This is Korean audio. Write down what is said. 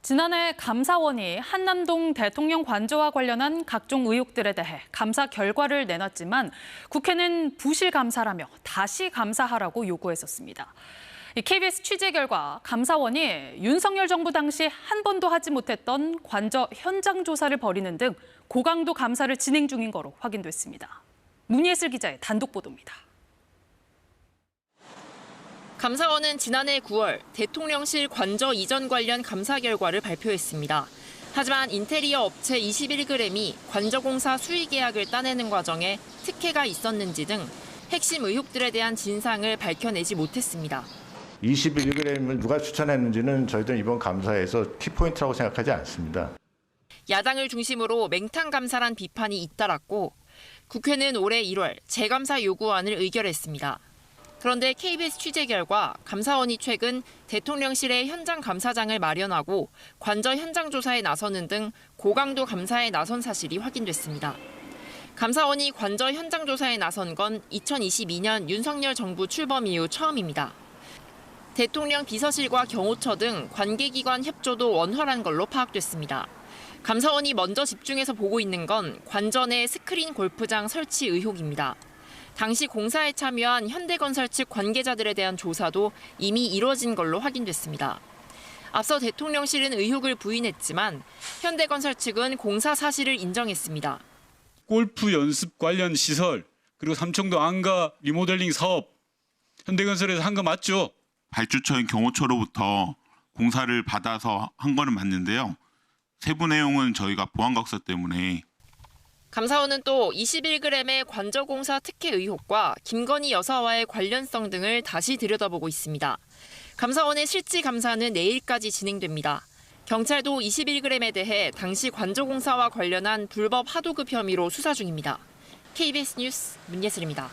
지난해 감사원이 한남동 대통령 관저와 관련한 각종 의혹들에 대해 감사 결과를 내놨지만 국회는 부실 감사라며 다시 감사하라고 요구했었습니다. KBS 취재 결과 감사원이 윤석열 정부 당시 한 번도 하지 못했던 관저 현장 조사를 벌이는 등 고강도 감사를 진행 중인 거로 확인됐습니다. 문예슬 기자의 단독 보도입니다. 감사원은 지난해 9월 대통령실 관저 이전 관련 감사 결과를 발표했습니다. 하지만 인테리어 업체 21g이 관저공사 수의 계약을 따내는 과정에 특혜가 있었는지 등 핵심 의혹들에 대한 진상을 밝혀내지 못했습니다. 21g을 누가 추천했는지는 저희들은 이번 감사에서 키포인트라고 생각하지 않습니다. 야당을 중심으로 맹탕 감사란 비판이 잇따랐고 국회는 올해 1월 재감사 요구안을 의결했습니다. 그런데 KBS 취재 결과 감사원이 최근 대통령실에 현장 감사장을 마련하고 관저 현장 조사에 나서는 등 고강도 감사에 나선 사실이 확인됐습니다. 감사원이 관저 현장 조사에 나선 건 2022년 윤석열 정부 출범 이후 처음입니다. 대통령 비서실과 경호처 등 관계기관 협조도 원활한 걸로 파악됐습니다. 감사원이 먼저 집중해서 보고 있는 건 관저 내 스크린 골프장 설치 의혹입니다. 당시 공사에 참여한 현대건설 측 관계자들에 대한 조사도 이미 이뤄진 걸로 확인됐습니다. 앞서 대통령실은 의혹을 부인했지만 현대건설 측은 공사 사실을 인정했습니다. 골프 연습 관련 시설, 그리고 삼청도 안가 리모델링 사업, 현대건설에서 한 거 맞죠? 발주처인 경호처로부터 공사를 받아서 한 거는 맞는데요. 세부 내용은 저희가 보안각서 때문에. 감사원은 또 21g의 관저공사 특혜 의혹과 김건희 여사와의 관련성 등을 다시 들여다보고 있습니다. 감사원의 실질 감사는 내일까지 진행됩니다. 경찰도 21g에 대해 당시 관저공사와 관련한 불법 하도급 혐의로 수사 중입니다. KBS 뉴스 문예슬입니다.